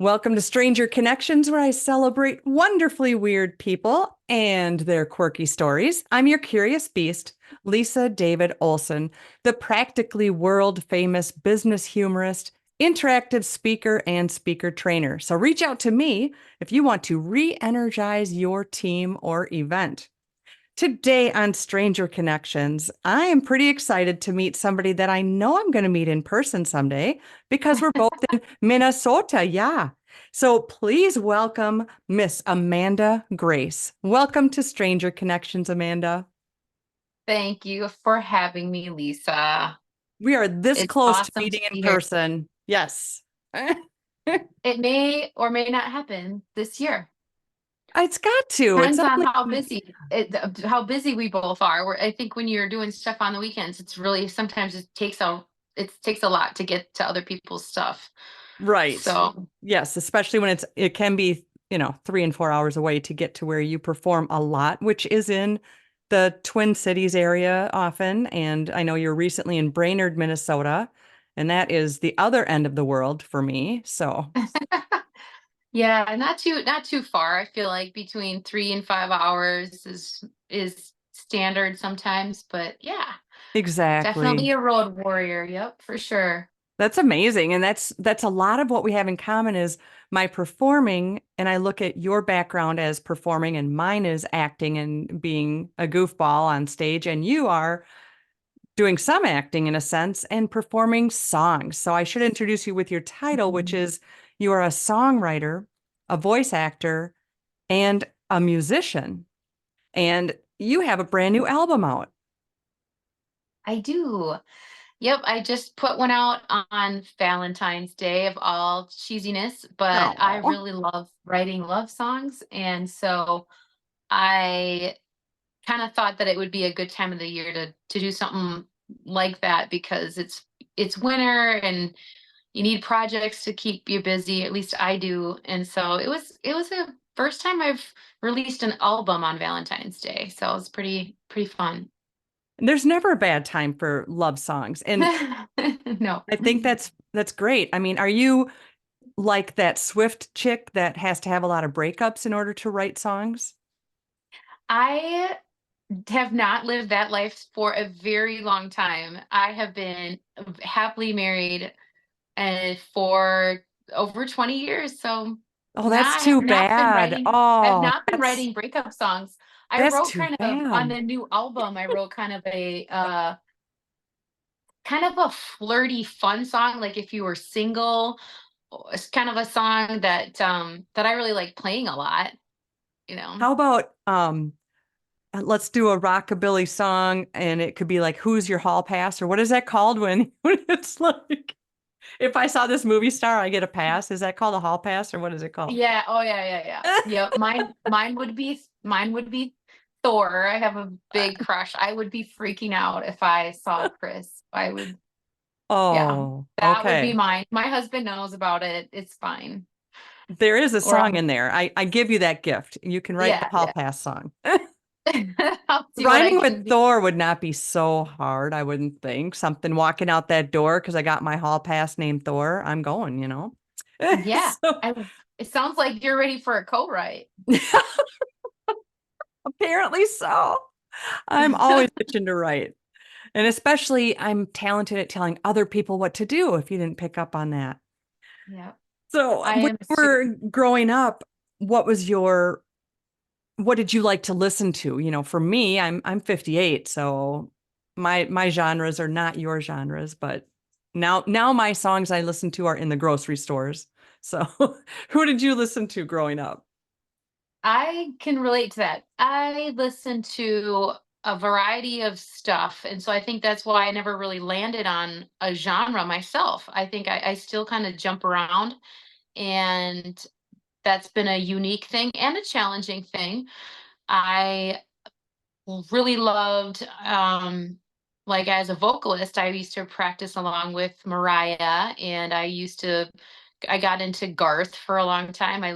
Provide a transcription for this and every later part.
Welcome to Stranger Connections, where I celebrate wonderfully weird people and their quirky stories. I'm your curious beast, Lisa David Olson, the practically world famous business humorist, interactive speaker, and speaker trainer. So reach out to me if you want to re energize your team or event. Today on Stranger Connections, I am pretty excited to meet somebody that I know I'm going to meet in person someday because we're both in Minnesota. Yeah. So please welcome Miss Amanda Grace. Welcome to Stranger Connections, Amanda. Thank you for having me, Lisa. We are this It's close to awesome to meeting in be here. person. Yes. It may or may not happen this year. It's got to. It's Depends on only, how busy we both are. I think when you're doing stuff on the weekends, it's really sometimes it takes a lot to get to other people's stuff. right. So Yes, especially when it can be, 3 and 4 hours away to get to where you perform a lot, which is in the Twin Cities area often. And I know you're recently in Brainerd, Minnesota, and that is the other end of the world for me. So yeah, not too far. I feel like between 3 and 5 hours is standard sometimes, but yeah, exactly. definitely a road warrior. Yep, for sure. That's amazing. And that's a lot of what we have in common is my performing, and I look at your background as performing and mine is acting and being a goofball on stage, and you are doing some acting in a sense and performing songs. So I should introduce you with your title, which Mhm. is you are a songwriter, a voice actor, and a musician. And you have a brand new album out. I do. Yep, I just put one out on Valentine's Day of all cheesiness, but I Oh, really love writing love songs. And so I kind of thought that it would be a good time of the year to do something like that because it's winter and you need projects to keep you busy. At least I do. And so it was the first time I've released an album on Valentine's Day. So it's pretty fun. there's never a bad time for love songs. And No. I think that's great. I mean, are you like that Swift chick that has to have a lot of breakups in order to write songs? I have not lived that life for a very long time. I have been happily married for over 20 years. So Oh, now that's I have too not been bad. writing, I've Oh, not been writing breakup songs. I that's wrote too kind of on bad. the new album, I wrote kind of a flirty fun song. Like if you were single, it's kind of a song that I really like playing a lot, you know. How about let's do a rockabilly song and it could be like Who's Your Hall Pass or what is that called when when it's like if I saw this movie star I get a pass. Is that called a hall pass or what is it called? Yeah. Oh yeah, yeah, yeah. Yep. Mine would be Thor. I have a big crush. I would be freaking out if I saw Chris. Yeah, Oh, that would be okay. mine. My husband knows about it. It's fine. There is a Or song in there. I give you that gift. You can write the yeah, hall yeah. pass song. I'll see what I Rhyming with can do. Thor would not be so hard, I wouldn't think. Something walking out that door because I got my hall pass named Thor. I'm going. Yeah. So It sounds like you're ready for a co-write. apparently so. I'm always itching to write. And especially I'm talented at telling other people what to do if you didn't pick up on that. Yeah, So I when am you too. were growing up, what was your what did you like to listen to? For me, I'm 58, so my genres are not your genres, but now my songs I listen to are in the grocery stores. So who did you listen to growing up? I can relate to that. I listen to a variety of stuff. And so I think that's why I never really landed on a genre myself. I think I still kind of jump around, and that's been a unique thing and a challenging thing. I really loved, like as a vocalist, I used to practice along with Mariah, and I got into Garth for a long time. I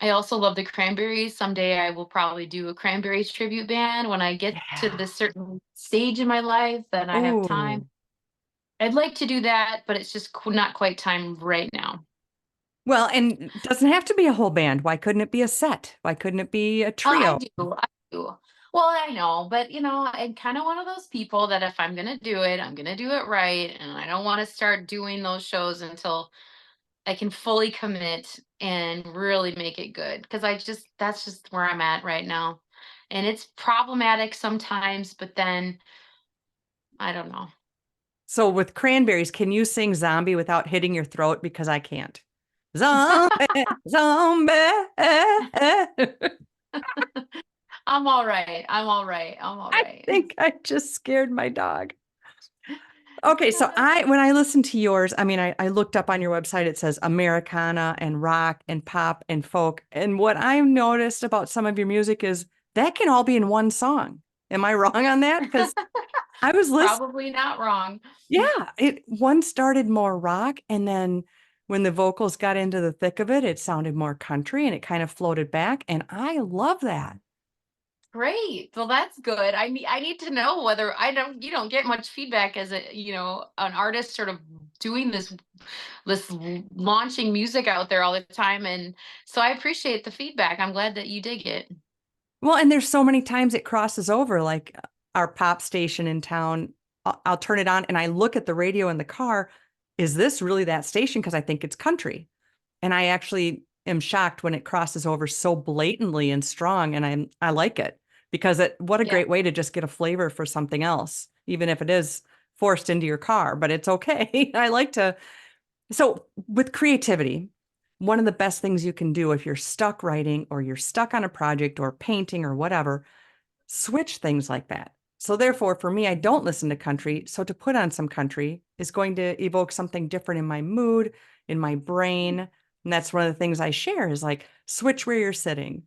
also love the Cranberries. Someday I will probably do a Cranberries tribute band when I get to Yeah. this certain stage in my life that I have time. Ooh. I'd like to do that, but it's just not quite time right now. Well, and it doesn't have to be a whole band. Why couldn't it be a set? Why couldn't it be a Well, I trio? do. I do. Well, I know, but I'm kind of one of those people that if I'm gonna do it, I'm gonna do it right, and I don't want to start doing those shows until I can fully commit and really make it good. Because that's just where I'm at right now, and it's problematic sometimes. But then I don't know. So with Cranberries, can you sing Zombie without hitting your throat? Because I can't. Zombie, zombie. I'm all right. I'm all right. I'm all I right. think I just scared my dog. Okay, so when I listened to yours, I mean, I looked up on your website, it says Americana and rock and pop and folk. And what I've noticed about some of your music is that can all be in one song. Am I wrong on that? Because I was listening. Probably not wrong. Yeah, it one started more rock, and then when the vocals got into the thick of it, it sounded more country and it kind of floated back. And I love that. Great. Well, that's good. I need to know whether I don't you don't get much feedback as an artist sort of doing launching music out there all the time, and so I appreciate the feedback. I'm glad that you dig it. Well, and there's so many times it crosses over, like our pop station in town. I'll turn it on and I look at the radio in the car. Is this really that station? Because I think it's country. And I actually am shocked when it crosses over so blatantly and strong. And I like it because what a Yeah. great way to just get a flavor for something else, even if it is forced into your car, but it's okay. I like to. So with creativity, one of the best things you can do if you're stuck writing or you're stuck on a project or painting or whatever, switch things like that. So therefore, for me, I don't listen to country. So to put on some country is going to evoke something different in my mood, in my brain. And that's one of the things I share is like switch where you're sitting,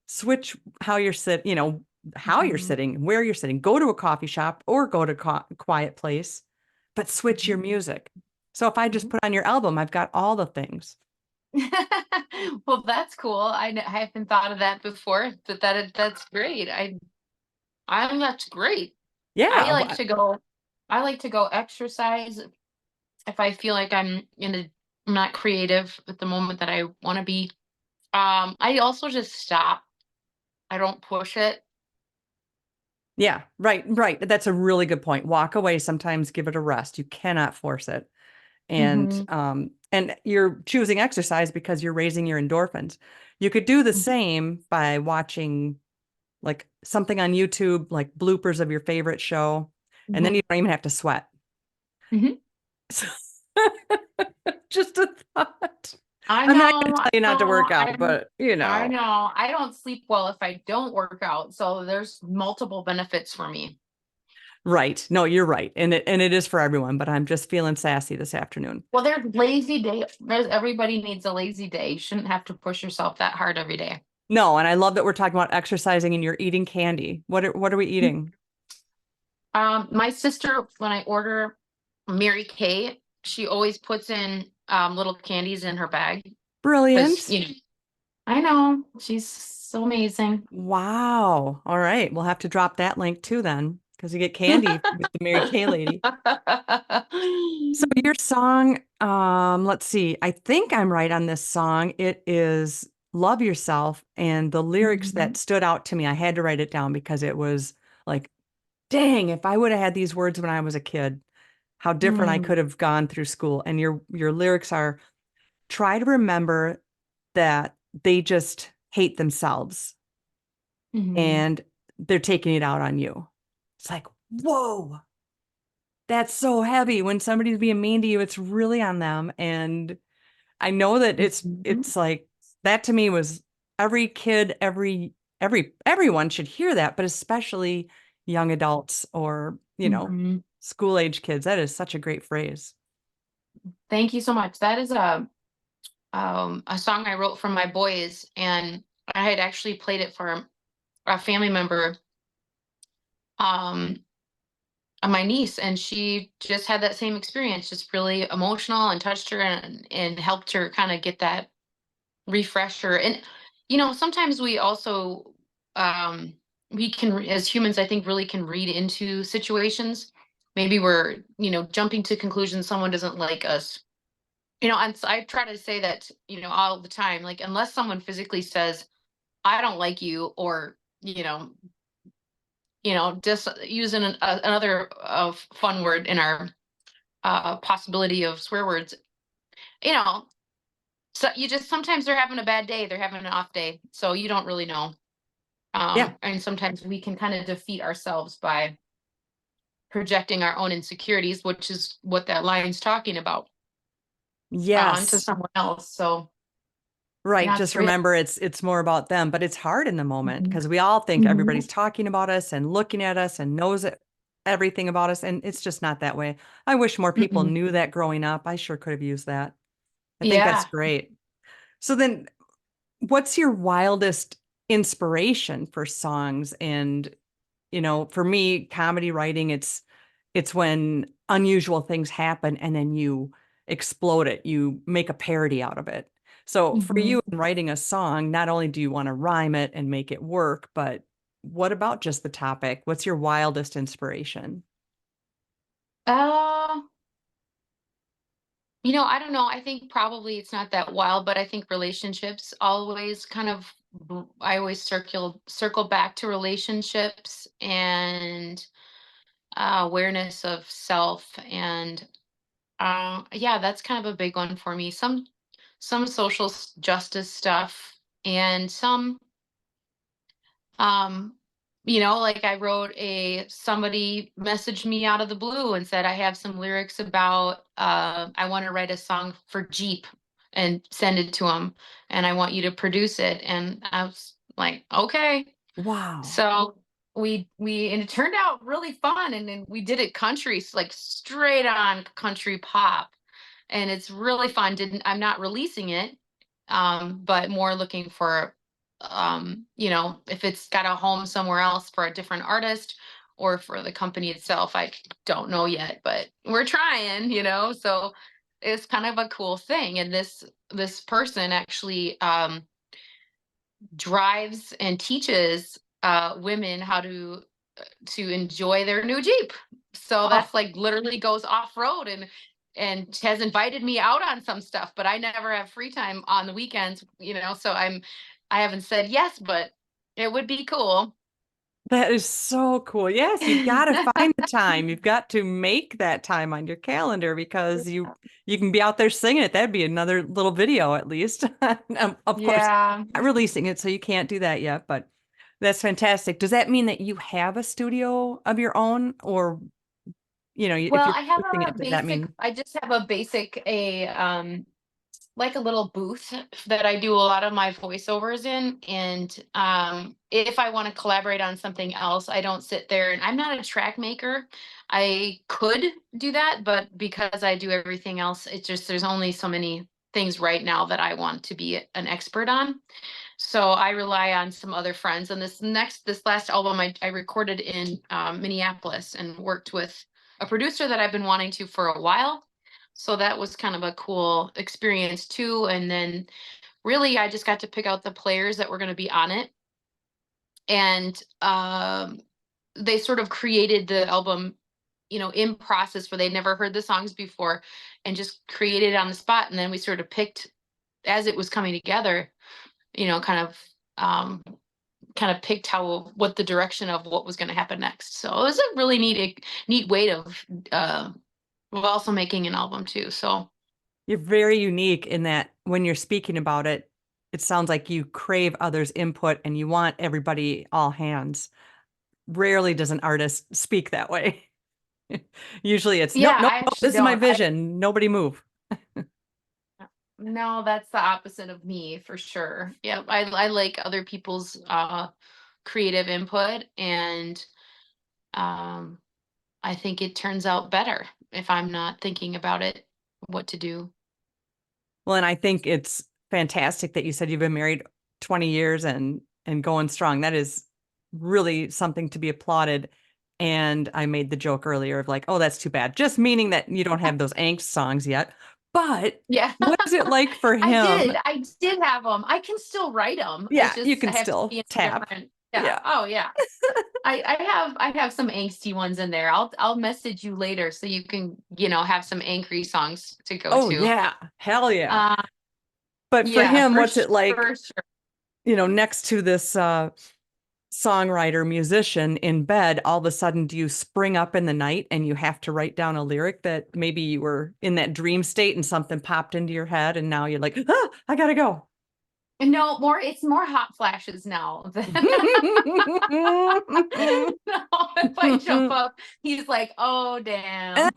switch how you're how you're Mhm. sitting, where you're sitting. Go to a coffee shop or go to a quiet place, but switch your Mhm. music. So if I just Mhm. put on your album, I've got all the things. Well, that's cool. I haven't thought of that before, but that's great. That's great. I Yeah. like to go I like to go exercise if I feel like I'm not creative at the moment that I want to be. I also just stop. I don't push it. Yeah, right, right. That's a really good point. Walk away, sometimes give it a rest. You cannot force it. Mhm. And you're choosing exercise because you're raising your endorphins. You could do the Mhm. same by watching like something on YouTube, like bloopers of your favorite show, and then Mhm. you don't even have to sweat. Mhm. So, just a thought. I I'm not going know. to I tell you not to know. work out, but I know. I don't sleep well if I don't work out. So there's multiple benefits for me. right. No, you're right. And it is for everyone, but I'm just feeling sassy this afternoon. Well, there's lazy day. There's everybody needs a lazy day. You shouldn't have to push yourself that hard every day. No, and I love that we're talking about exercising and you're eating candy. What are we eating? My sister, when I order Mary Kay, she always puts in little candies in her bag because Brilliant. I know she's so amazing. Wow. All right. We'll have to drop that link too then, because you get candy with the Mary Kay lady. So your song, let's see. I think I'm right on this song. It is Love Yourself. And the lyrics that Mhm, stood out to me, I had to write it down because it was like, dang, if I would have had these words when I was a kid, how different I mm, could have gone through school. And your lyrics are try to remember that they just hate themselves mhm, and they're taking it out on you. It's like, whoa, that's so heavy. When somebody's being mean to you, it's really on them. And I know that mhm, it's like that to me was every kid, everyone should hear that, but especially young adults or, mhm. school age kids. That is such a great phrase. Thank you so much. That is a song I wrote for my boys, and I had actually played it for a family member, um, my niece, and she just had that same experience, just really emotional, and touched her and helped her kind of get that refresher. And sometimes we also um, we can, as humans, I think, really can read into situations. maybe we're, jumping to conclusions someone doesn't like us. And so I try to say that, all the time, like, unless someone physically says, I don't like you, or, just using another fun word in our possibility of swear words, you know, so you just, sometimes they're having a bad day, they're having an off day. So you don't really know. Yeah. And sometimes we can kind of defeat ourselves by projecting our own insecurities, which is what that line's talking about, onto Yes. someone else. So Right. that's Just real. remember it's more about them, but it's hard in the moment Mhm. because we all think everybody's Mhm. talking about us and looking at us and knows everything about us. And it's just not that way. I wish more people Mm-mm. knew that growing up. I sure could have used that. I think that's Yeah. great. So then what's your wildest inspiration for songs? And, for me, comedy writing, it's when unusual things happen and then you explode it. You make a parody out of it. So for Hmm. you in writing a song, not only do you want to rhyme it and make it work, but what about just the topic? What's your wildest inspiration? Uh, I don't know. I think probably it's not that wild, but I think relationships always kind of, I always circle back to relationships and awareness of self. And yeah, that's kind of a big one for me. Some social justice stuff, and some, um like, I wrote a somebody messaged me out of the blue and said, I have some lyrics about, I want to write a song for Jeep and send it to him, and I want you to produce it. And I was like, okay. Wow. So and it turned out really fun, and then we did it country, like straight on country pop, and it's really fun. Didn't I'm not releasing it, but more looking for, if it's got a home somewhere else for a different artist or for the company itself. I don't know yet, but we're trying, so it's kind of a cool thing. And this person actually, drives and teaches women how to enjoy their new Jeep. So Oh, that's like literally goes off road, and has invited me out on some stuff, but I never have free time on the weekends, so I haven't said yes, but it would be cool. that is so cool. Yes, you've got to find the time. You've got to make that time on your calendar because you can be out there singing it. That'd be another little video at least. Of course, Yeah. not releasing it, so you can't do that yet, but that's fantastic. Does that mean that you have a studio of your own or, if Well, you're I have producing a it, does that basic, mean? I just have a basic, like a little booth that I do a lot of my voiceovers in. And if I want to collaborate on something else, I don't sit there, and I'm not a track maker. I could do that, but because I do everything else, it's just, there's only so many things right now that I want to be an expert on. So I rely on some other friends. And this last album, I recorded in Minneapolis and worked with a producer that I've been wanting to for a while. So that was kind of a cool experience too. And then really, I just got to pick out the players that were going to be on it. And they sort of created the album, in process, where they'd never heard the songs before, and just created it on the spot. And then we sort of picked as it was coming together, you know, kind of um, kind of picked what the direction of what was going to happen next. So it was a really neat way of also making an album too. So You're very unique in that when you're speaking about it, it sounds like you crave others' input and you want everybody all hands. Rarely does an artist speak that way. Usually it's nope, yeah, nope, I nope, actually this is my don't. vision. Nobody move. No, that's the opposite of me for sure. Yeah, I like other people's creative input, and um, I think it turns out better if I'm not thinking about it, what to do. Well, and I think it's fantastic that you said you've been married 20 years and going strong. That is really something to be applauded. And I made the joke earlier of like, oh, that's too bad. Just meaning that you don't have those angst songs yet. But Yeah. what is it like for I him? did. I did have them. I can still write them. It's Yeah, you just, I can have to still be in a tap. different. yeah. Yeah. Oh yeah. I have some angsty ones in there. I'll message you later so you can, have some angry songs to go Oh to. yeah. Hell yeah. Uh But for yeah, him, for what's it like, sure, sure. next to this songwriter musician in bed, all of a sudden do you spring up in the night and you have to write down a lyric that maybe you were in that dream state and something popped into your head and now you're like, ah, I gotta go. No, it's more hot flashes now. No, if I jump up, he's like, "Oh, damn."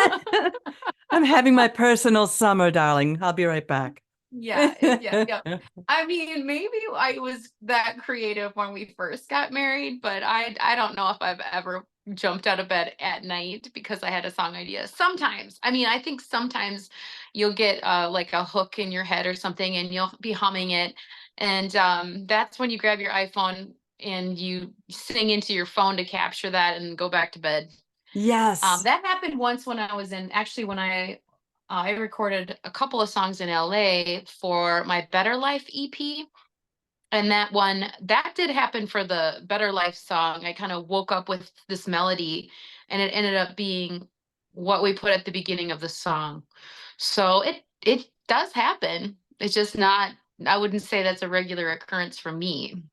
I'm having my personal summer, darling. I'll be right back. Yeah, yeah, yeah. I mean, maybe I was that creative when we first got married, but I don't know if I've ever jumped out of bed at night because I had a song idea. Sometimes, I mean, I think sometimes you'll get like a hook in your head or something, and you'll be humming it, and that's when you grab your iPhone and you sing into your phone to capture that and go back to bed. Yes. That happened once when I was actually when I recorded a couple of songs in LA for my Better Life EP. And that did happen for the Better Life song. I kind of woke up with this melody and it ended up being what we put at the beginning of the song. So it does happen. It's just not, I wouldn't say that's a regular occurrence for me.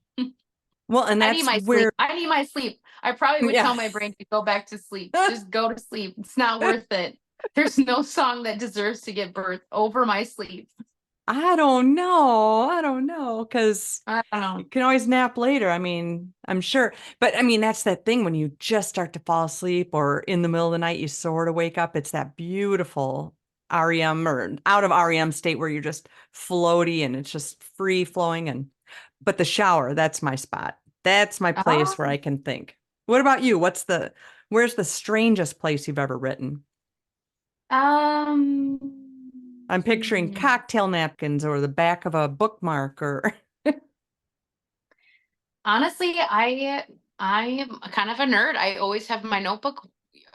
Well, and I need that's my sleep. where, I need my sleep. I probably would yeah. tell my brain to go back to sleep. Just go to sleep. It's not worth it. There's no song that deserves to get birthed over my sleep. I don't know. I don't know. Because I don't you know. can always nap later. I mean, I'm sure. But I mean, that's that thing when you just start to fall asleep or in the middle of the night, you sort of wake up. It's that beautiful REM or out of REM state where you're just floaty and it's just free flowing. But the shower, that's my spot. That's my place where Oh, I can think. What about you? Where's the strangest place you've ever written? um, I'm picturing cocktail napkins or the back of a bookmark or honestly, I am kind of a nerd. I always have my notebook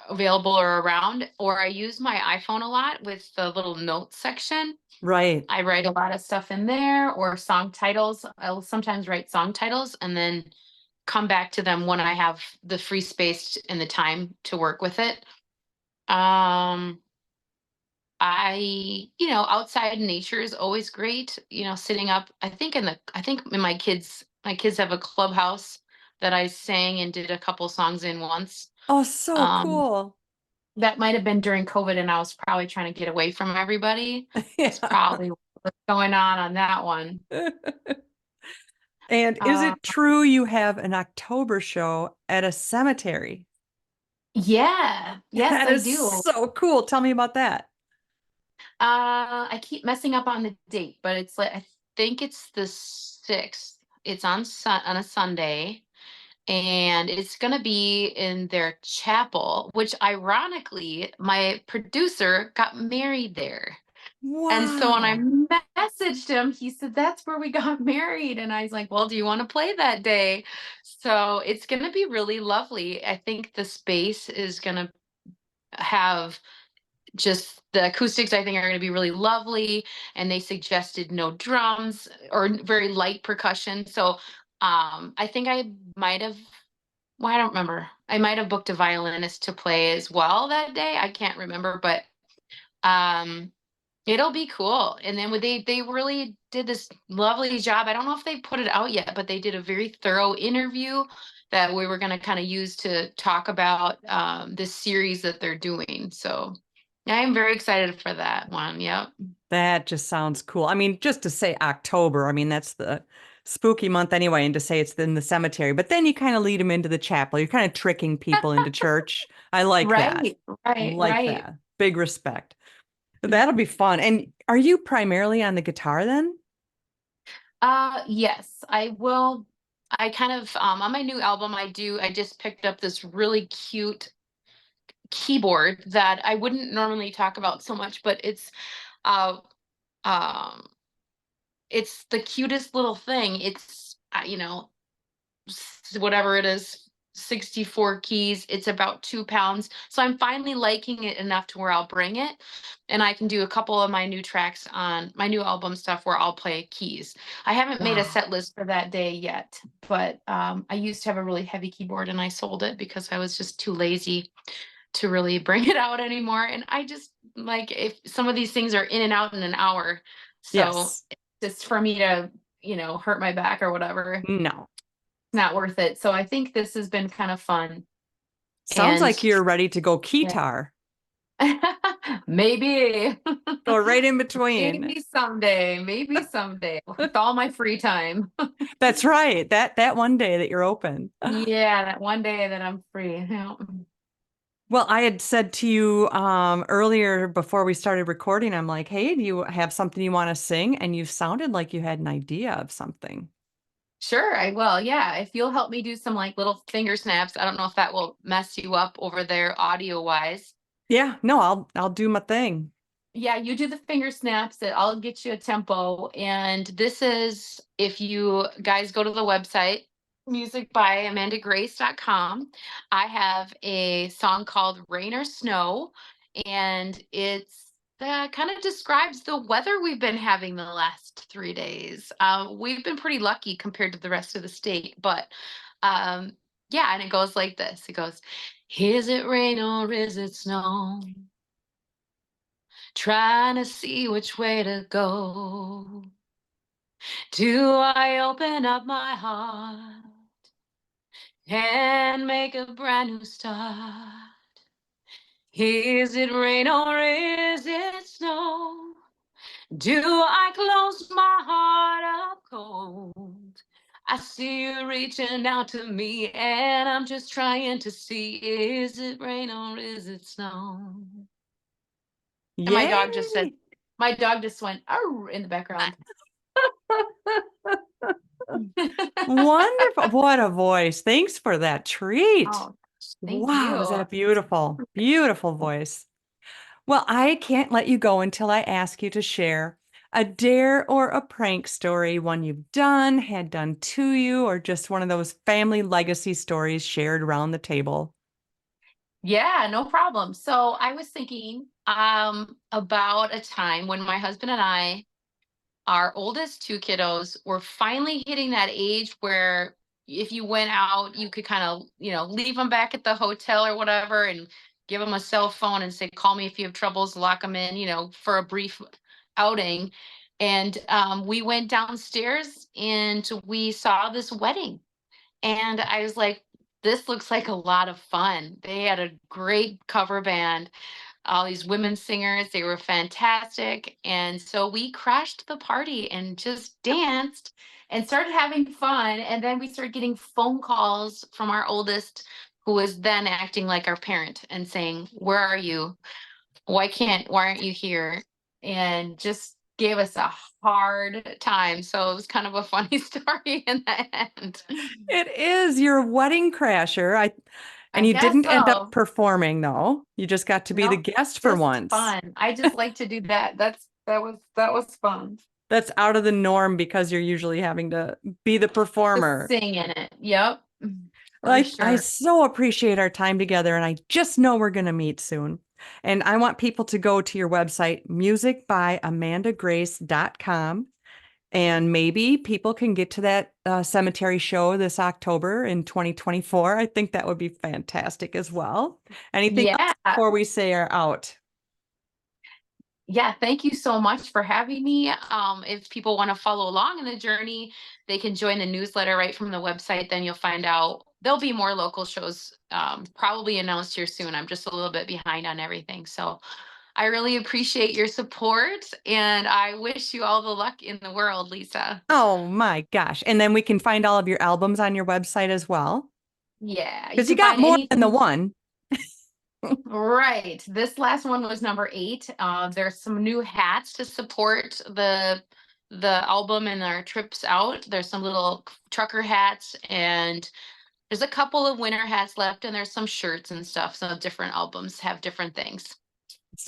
available or around, or I use my iPhone a lot with the little notes section. right. I write a lot of stuff in there or song titles. I'll sometimes write song titles and then come back to them when I have the free space and the time to work with it. Um, outside nature is always great. Sitting up, I think in my kids have a clubhouse that I sang and did a couple songs in once. Oh, so Um, cool. that might have been during COVID and I was probably trying to get away from everybody. It's Yeah. probably what's going on that one. And is Uh, it true you have an October show at a cemetery? yeah, yes, That I is do. so cool. Tell me about that. I keep messing up on the date, but it's like I think it's the 6th. It's on a Sunday, and it's gonna be in their chapel, which ironically, my producer got married there. And so when I Wow. messaged him, he said, "That's where we got married." And I was like, "Well, do you want to play that day?" So it's gonna be really lovely. I think the space is gonna have just the acoustics I think are going to be really lovely, and they suggested no drums or very light percussion. So I think I might have, well, I don't remember, I might have booked a violinist to play as well that day. I can't remember, but um it'll be cool. And then they really did this lovely job. I don't know if they put it out yet, but they did a very thorough interview that we were going to kind of use to talk about this series that they're doing. So I am very excited for that one. Yep. That just sounds cool. I mean, just to say October, I mean, that's the spooky month anyway, and to say it's in the cemetery, but then you kind of lead them into the chapel. You're kind of tricking people into church. I like that. Right, right, Like right. that. Big respect. That'll be fun. And are you primarily on the guitar then? Yes, I will. I kind of on my new album I just picked up this really cute keyboard that I wouldn't normally talk about so much, but uh um it's the cutest little thing. It's whatever it is, 64 keys. It's about 2 pounds. So I'm finally liking it enough to where I'll bring it. And I can do a couple of my new tracks on my new album stuff where I'll play keys. I haven't made a Wow. set list for that day yet, but I used to have a really heavy keyboard and I sold it because I was just too lazy to really bring it out anymore. And I just like if some of these things are in and out in an hour. So Yes. just for me to, hurt my back or whatever, No. it's not worth it. So I think this has been kind of fun. Sounds And like you're ready to go yeah. keytar. Maybe, Go right in between. maybe someday with all my free time. That's right. That one day that you're open. Yeah, that one day that I'm free. Yeah. Well, I had said to you earlier before we started recording, I'm like, hey, do you have something you want to sing? And you sounded like you had an idea of something. Sure, I will. Yeah, if you'll help me do some like little finger snaps, I don't know if that will mess you up over there audio wise. Yeah, no, I'll do my thing. Yeah, you do the finger snaps that I'll get you a tempo. And this is if you guys go to the website, musicbyamandagrace.com. I have a song called Rain or Snow, and it's kind of describes the weather we've been having the last 3 days. We've been pretty lucky compared to the rest of the state, but um, yeah, and it goes like this. It goes, is it rain or is it snow? Trying to see which way to go. Do I open up my heart and make a brand new start? Is it rain or is it snow? Do I close my heart up cold? I see you reaching out to me, and I'm just trying to see, is it rain or is it snow? And Yay! my dog just went, oh, in the background. Wonderful. What a voice. Thanks for that treat. Oh, thank Wow, is you. that beautiful? Beautiful voice. Well, I can't let you go until I ask you to share a dare or a prank story, one you've done, had done to you, or just one of those family legacy stories shared around the table. Yeah, no problem. So I was thinking about a time when my husband and I, our oldest two kiddos, were finally hitting that age where if you went out, you could kind of, leave them back at the hotel or whatever and give them a cell phone and say, call me if you have troubles, lock them in, for a brief outing. And we went downstairs and we saw this wedding. And I was like, this looks like a lot of fun. They had a great cover band, all these women singers. They were fantastic. And so we crashed the party and just danced and started having fun. And then we started getting phone calls from our oldest, who was then acting like our parent and saying, where are you? Why aren't you here? And just gave us a hard time. So it was kind of a funny story in the end. It is your wedding crasher. I And you guess didn't end up so. performing though. You just got to be the No, guest for just once. fun. I just like to do that. That was fun. That's out of the norm because you're usually having to be the To performer. sing in it. Yep. Well, For I sure. so appreciate our time together, and I just know we're going to meet soon. And I want people to go to your website, musicbyamandagrace.com, and maybe people can get to that cemetery show this October in 2024. I think that would be fantastic as well. Anything else Yeah. before we say are out? Yeah. Thank you so much for having me. If people want to follow along in the journey, they can join the newsletter right from the website. Then you'll find out there'll be more local shows probably announced here soon. I'm just a little bit behind on everything. So I really appreciate your support and I wish you all the luck in the world, Lisa. Oh my gosh. And then we can find all of your albums on your website as well. Yeah, you Because you can got find more than the anything. one. Right. This last one was number 8. There's some new hats to support the album and our trips out. There's some little trucker hats and there's a couple of winter hats left and there's some shirts and stuff. So different albums have different things.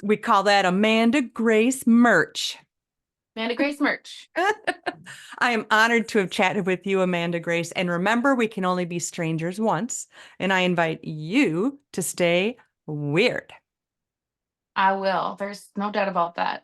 We call that Amanda Grace merch. Amanda Grace merch. I am honored to have chatted with you, Amanda Grace. And remember, we can only be strangers once. And I invite you to stay weird. I will. There's no doubt about that.